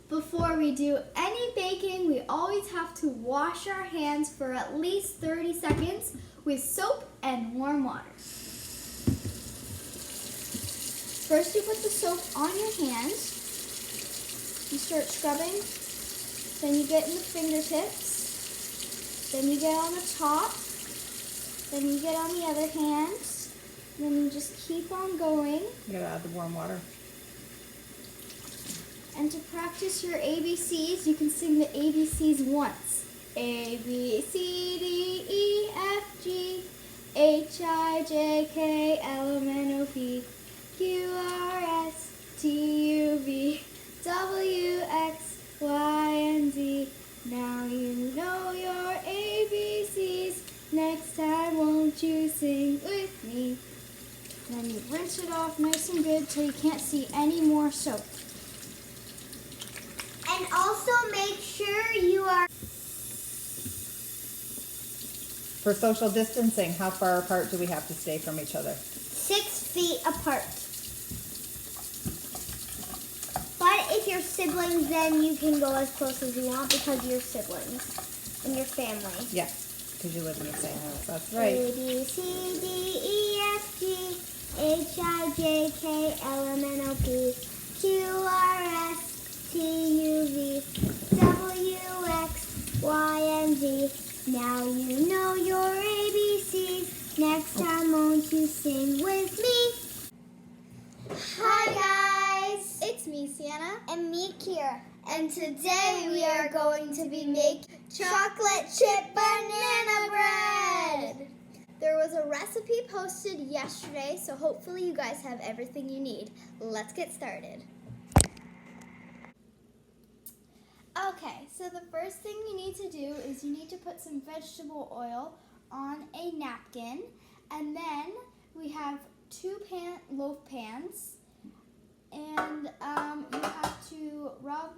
Before we do any baking, we always have to wash our hands for at least 30 seconds with soap and warm water. First, you put the soap on your hands. You start scrubbing. Then you get in the fingertips. Then you get on the top. Then you get on the other hand. Then you just keep on going. You gotta add the warm water. And to practice your ABCs, you can sing the ABCs once. A, B, C, D, E, F, G, H, I, J, K, L, M, N, O, P, Q, R, S, T, U, V, W, X, Y, and Z. Now you know your ABCs. Next time, won't you sing with me? Then you rinse it off nice and good till you can't see any more soap. And also make sure you are... For social distancing, how far apart do we have to stay from each other? 6 feet apart. But if you're siblings, then you can go as close as you want because you're siblings and your family. Yeah, because you live in the same house. That's right. A, B, C, D, E, F, G, H, I, J, K, L, M, N, O, P, Q, R, S, T, U, V, W, X, Y, and Z. Now you know your ABCs. Next time, won't you sing with me? Hi, guys. It's me, Sienna. And me, Kira. And today we are going to be making chocolate chip banana bread. There was a recipe posted yesterday, so hopefully you guys have everything you need. Let's get started. Okay, so the first thing you need to do is you need to put some vegetable oil on a napkin, and then we have 2 loaf pans, and you have to rub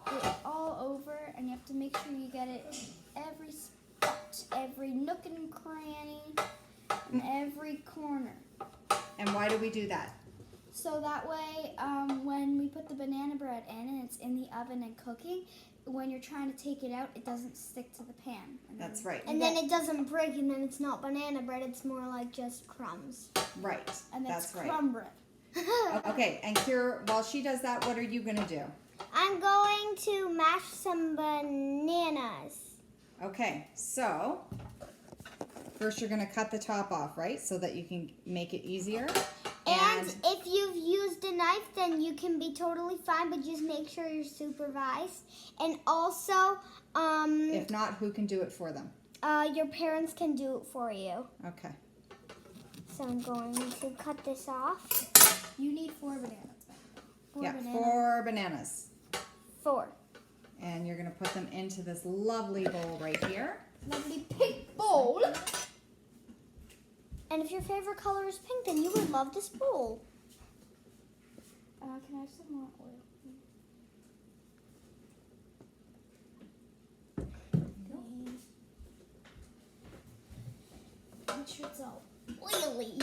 it all over, and you have to make sure you get it every spot, every nook and cranny, and every corner. And why do we do that? So that way, when we put the banana bread in and it's in the oven and cooking, when you're trying to take it out, it doesn't stick to the pan. That's right. And then it doesn't break, and then it's not banana bread. It's more like just crumbs. Right. And That's it's right. crumb bread. Okay, and Kira, while she does that, what are you going to do? I'm going to mash some bananas. Okay, so first you're going to cut the top off, right? So that you can make it easier. And if you've used a knife, then you can be totally fine, but just make sure you're supervised. And also, if not, who can do it for them? your parents can do it for you. Okay. So I'm going to cut this off. You need 4 bananas. 4 bananas. 4. And you're going to put them into this lovely bowl right here. Lovely pink bowl. And if your favorite color is pink, then you would love this bowl. Can I have some more oil? Make sure it's all oily.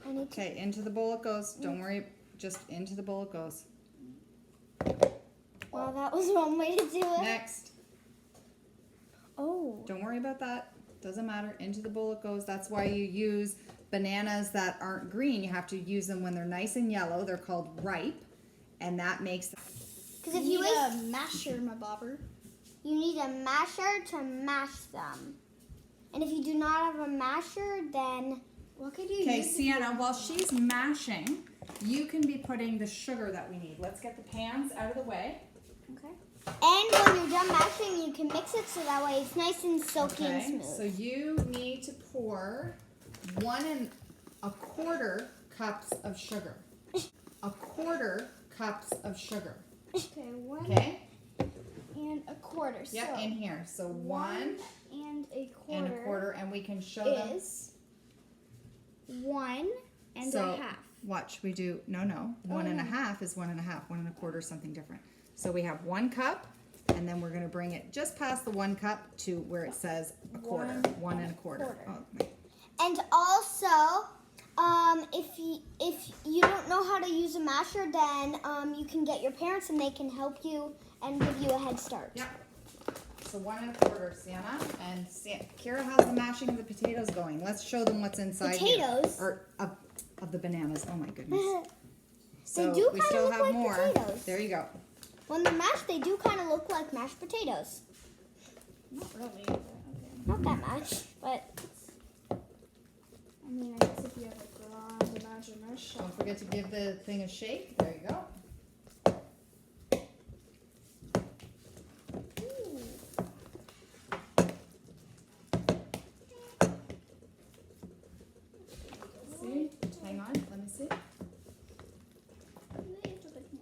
Okay, into the bowl it goes. Don't worry, just into the bowl it goes. Well, that was one way to do it. Next. Oh. Don't worry about that. Doesn't matter. Into the bowl it goes. That's why you use bananas that aren't green. You have to use them when they're nice and yellow. They're called ripe. And that makes them... Because if You you need a masher, my bobber. you need a masher to mash them. And if you do not have a masher, then... What could you Okay, use? Sienna, while she's mashing, you can be putting the sugar that we need. Let's get the pans out of the way. Okay. And when you're done mashing, you can mix it so that way it's nice and silky and Okay, smooth. so you need to pour 1 1/4 cups of sugar. 1/4 cups of sugar. Okay, 1 Okay? and a quarter. Yep, so in here. So 1 and a and quarter 1/4, and we can show them. is 1 and So a half. watch, we do, no, 1 1/2 is 1 1/2. 1 1/4 is something different. So we have 1 cup, and then we're going to bring it just past the 1 cup to where it says 1/4. 1 1/4. Oh, And also, if you don't know know how to use a masher, then you can get your parents and they can help you and give you a head start. Yep. So 1 1/4, Sienna. And Kira has the mashing of the potatoes going. Let's show them what's inside Potatoes? here. Or of the bananas. Oh my goodness. So do we kinda still look have like more. potatoes. There you go. When they're mashed, they do kind of look like mashed potatoes. Not really. But okay. Not that much, but I mean, I guess if you have a grand imagination. Don't forget to give the thing a shake. There you go. See? Hang on. Let me see.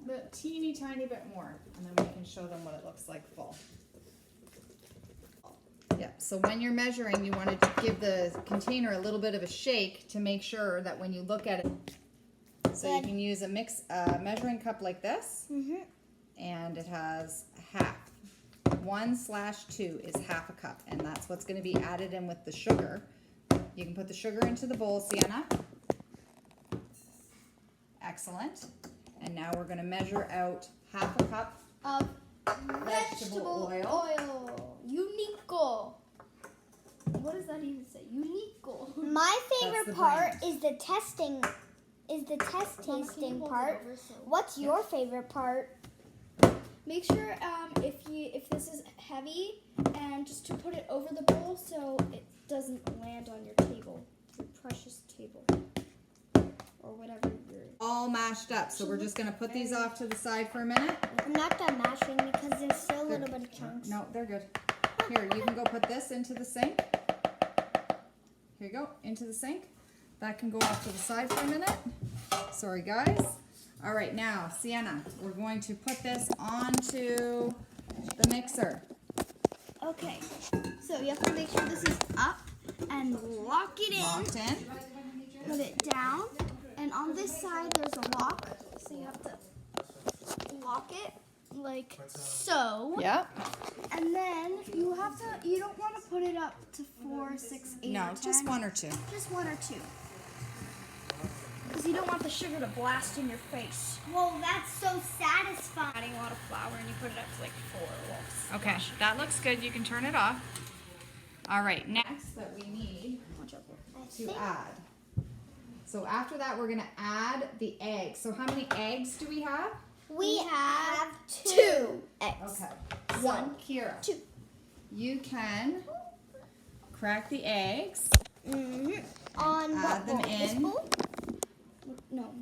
The teeny tiny bit more, and then we can show them what it looks like full. Yeah, so when you're measuring, you want to give the container a little bit of a shake to make sure that when you look at it, so you Good. can use a measuring cup like this, and it has half. 1/2 is half a cup, and that's what's going to be added in with the sugar. You can put the sugar into the bowl, Sienna. Excellent. And now we're going to measure out half a cup. Of Vegetable oil. Unico. What does that even say? Unico. my That's favorite the part brand. is the testing. Is the test Mama, can you tasting hold it part? over so- What's your favorite part? Make sure if this is heavy, and just to put it over the bowl so it doesn't land on your table, your precious table, or whatever you're. All mashed up. So we're just going to put these off to the side for a minute. I'm not done mashing because there's still a little bit of chunks. No, they're good. Here, you can go put this into the sink. Here you go, into the sink. That can go off to the side for a minute. Sorry, guys. All right, now, Sienna, we're going to put this onto the mixer. Okay, so you have to make sure this is up and lock it in. Locked in. Put it down, and on this side there's a lock, so you have to lock it like so. Yep. And then you don't want to put it up to 4, 6, 8, No, or 10. just 1 or 2. Just 1 or 2. Because you don't want the sugar to blast in your face. Whoa, that's so satisfying. Adding a lot of flour and you put it up to like 4 wolves. Okay, that looks good. You can turn it off. All right, next that we need to add. So after that, we're going to add the eggs. So how many eggs do we have? We have 2 eggs. Okay. One, So, Kira, 2. you can crack the eggs. On Add what them bowl? This in. bowl? No.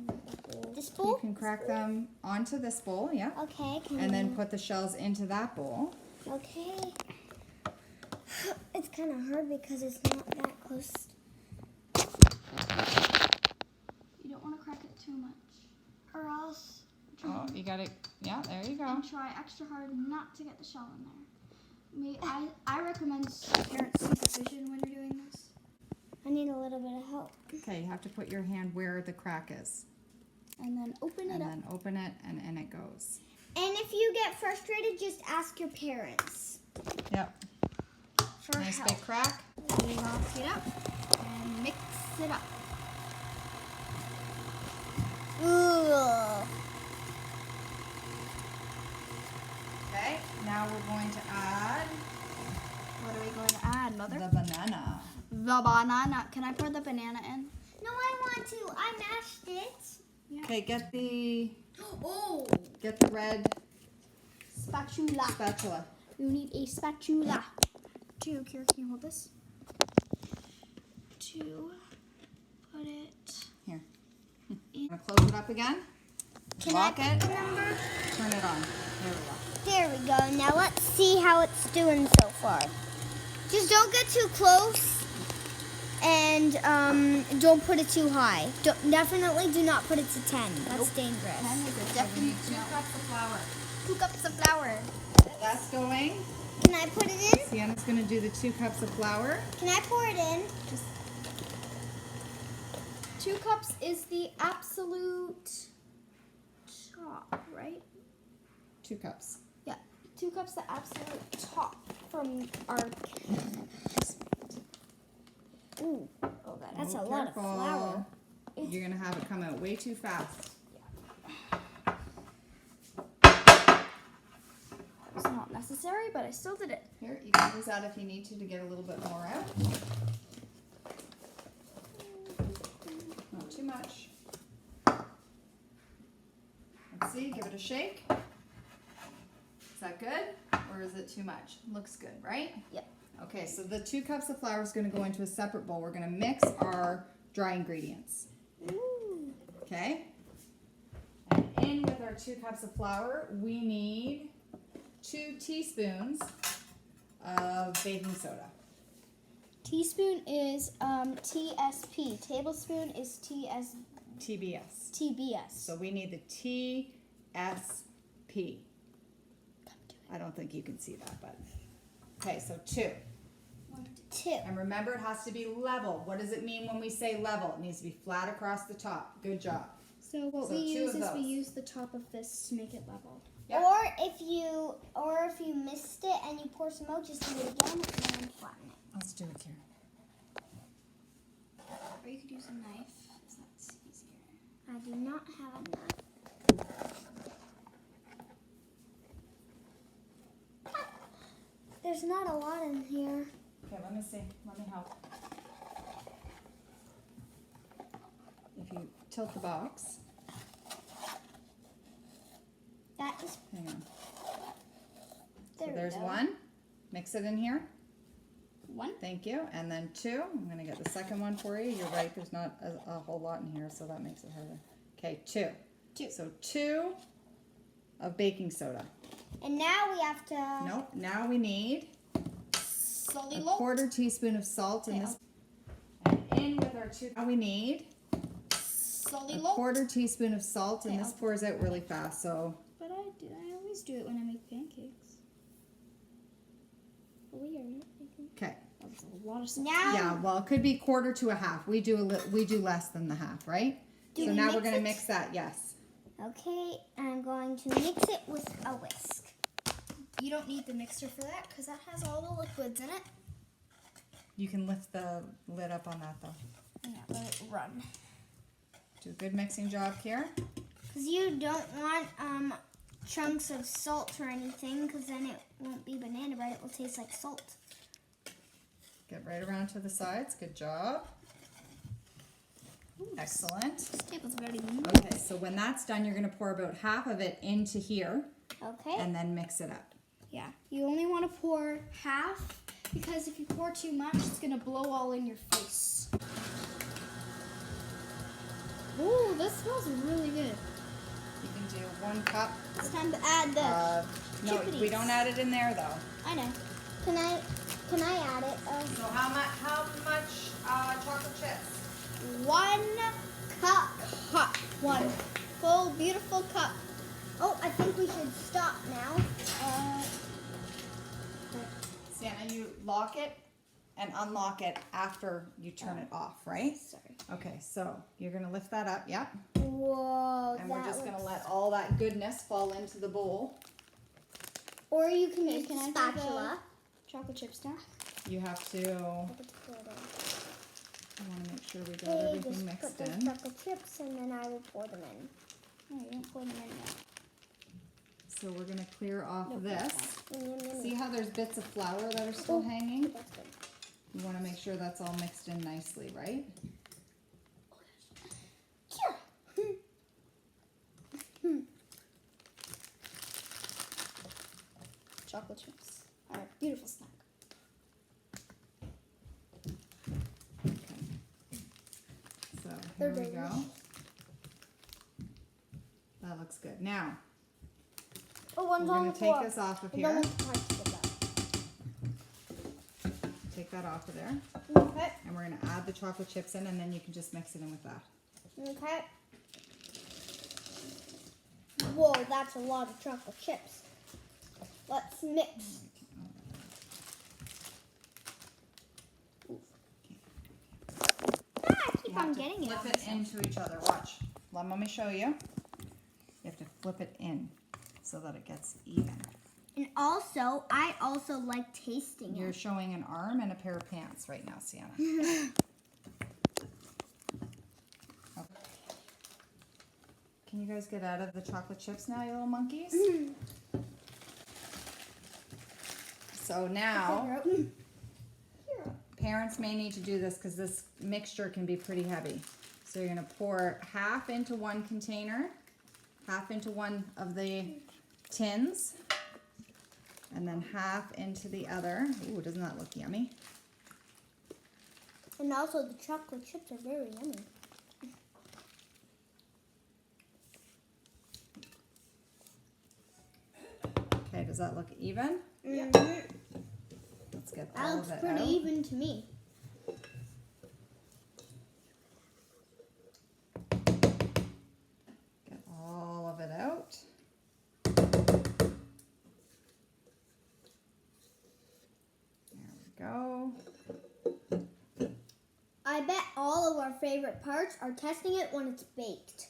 This You bowl? can crack them onto this bowl, yeah. Okay. And then put the shells into that bowl. Okay. It's kind of hard because it's not that close. You don't want to crack it too much. Or else Oh, you got it. Yeah, there you go. and try extra hard not to get the shell in there. I recommend parent supervision when you're doing this. I need a little bit of help. Okay, you have to put your hand where the crack is. And then open it And up. then open it, and in it goes. And if you get frustrated, just ask your parents Yep. for Nice help. big crack. Lock it up and mix it up. Ugh. Okay, now we're going to add What are we going to add, Mother? the banana. The banana. Can I pour the banana in? No, I want to. I mashed it. Okay, get the Oh! red Spatula. spatula. You need a spatula. Kira, can you hold this? To put it Here. in. I'm gonna close it up again. Can Lock I it. put the number? Turn it on. There we go. There we go. Now let's see how it's doing so far. Just don't get too close. And don't put it too high. Definitely do not put it to 10. That's dangerous. We need 2 cups of flour. 2 cups of flour. That's going. Can I put it in? Sienna's gonna do the 2 cups of flour. Can I pour it in? 2 cups is the absolute top, right? 2 cups. Yeah. 2 cups the absolute top from our. Ooh, Oh, that's Oh, a lot of careful. flour. You're gonna have it come out way too fast. was not necessary, but I still did it. Here, you can use that if you need to get a little bit more out. Not too much. Let's see, give it a shake. Is that good? Or is it too much? Looks good, right? Yep. Okay, so the 2 cups of flour is going to go into a separate bowl. We're going to mix our dry ingredients. Ooh. Okay? And in with our 2 cups of flour, we need 2 teaspoons of baking soda. Teaspoon is TSP. Tablespoon is TBS. TBS. So we need the TSP. I don't think you can see that, but okay, so 2. 2. And remember, it has to be level. What does it mean when we say level? It needs to be flat across the top. Good job. So what So we 2 use of is we those. use the top of this to make it level. Yep. Or if you missed it and you pour some out, just do it again and then flatten it. Let's do it here. Or you could use a knife, if that's easier. I do not have a knife. There's not a lot in here. Okay, let me see. Let me help. If you tilt the box, That is hang on. there. So we there's go. 1. Mix it in here. 1. Thank you. And then 2. I'm going to get the second one for you. You're right, there's not a whole lot in here, so that makes it harder. Okay, 2. 2. So 2 of baking soda. And now we have to. Nope. Now we need a Slowly 1/4 teaspoon of salt in Okay, this. And in with our 2. Now we need Slowly a 1/4 teaspoon of salt, and Okay, this pours out really fast. So But I always do it when I make pancakes. But we are not making. okay. That was a lot of salt. Now Yeah. Well, it could be 1/4 to a half. We do less than the half, right? Do So we now we're mix gonna it? mix that. Yes. Okay, I'm going to mix it with a whisk. You don't need the mixer for that because that has all the liquids in it. You can lift the lid up on that though. Yeah, let it run. Do a good mixing job here. Because you don't want chunks of salt or anything, because then it won't be banana bread. It will taste like salt. Get right around to the sides. Good job. Excellent. This table's very neat. Okay, so when that's done, you're gonna pour about half of it into here Okay. and then mix it up. Yeah, you only want to pour half because if you pour too much, it's gonna blow all in your face. Ooh, this smells really good. You can do 1 cup. It's time to add the. No, we chippities. don't add it in there though. I know. Can I add it? So how much chocolate chips? 1 cup. 1 full, beautiful cup. Oh, I think we should stop now. Sienna, you lock it and unlock it after you turn it off, right? Sorry. Okay, so you're gonna lift that up, yeah? Whoa. And we're that just gonna looks- let all that goodness fall into the bowl. Or you can Okay, use can the I do spatula. Chocolate chips now. You have to, I wanna make sure we got Okay, everything just mixed put the in. chocolate chips and then I will pour them in. No, you don't pour them in yet. So we're gonna clear off Nope, this. Yum, yum, yum, See yum. how there's bits of flour that are still Oh. hanging? That's good. You wanna make sure that's all mixed in nicely, right? Chocolate chips are a beautiful snack. Okay. So They're here we go. delicious. That looks good. Now, Oh, we're one's on gonna the take floor. this off of I don't here. want the parts to get that. Take that off of there. Okay. And we're gonna add the chocolate chips in and then you can just mix it in with that. Okay. Whoa, that's a lot of chocolate chips. Let's mix. Ah, I keep You on have to getting it. flip on it myself. into each other. Watch. Let mommy show you. You have to flip it in so that it gets even. And also, I also like tasting You're it. showing an arm and a pair of pants right now, Sienna. Okay. Can you guys get out of the chocolate chips now, you little monkeys? So now, parents may need to do this because this mixture can be pretty heavy. So you're gonna pour half into one container, half into one of the tins, and then half into the other. Ooh, doesn't that look yummy? And also the chocolate chips are very yummy. Okay, does that look even? Yeah. Let's get That all looks of it pretty out. even to me. Get all of it out. There we go. I bet all of our favorite parts are testing it when it's baked.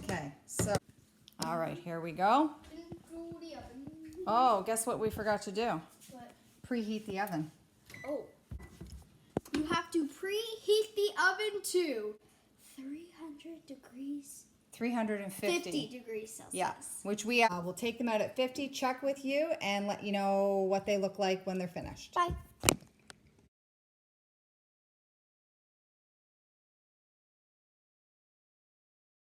Okay, so, all right, here we go. Oh, guess what we forgot to do? What? Preheat the oven. Oh. You have to preheat the oven to 300 degrees. 350. 50 degrees Celsius. Yeah, which we will take them out at 50, check with you, and let you know what they look like when they're finished. Bye.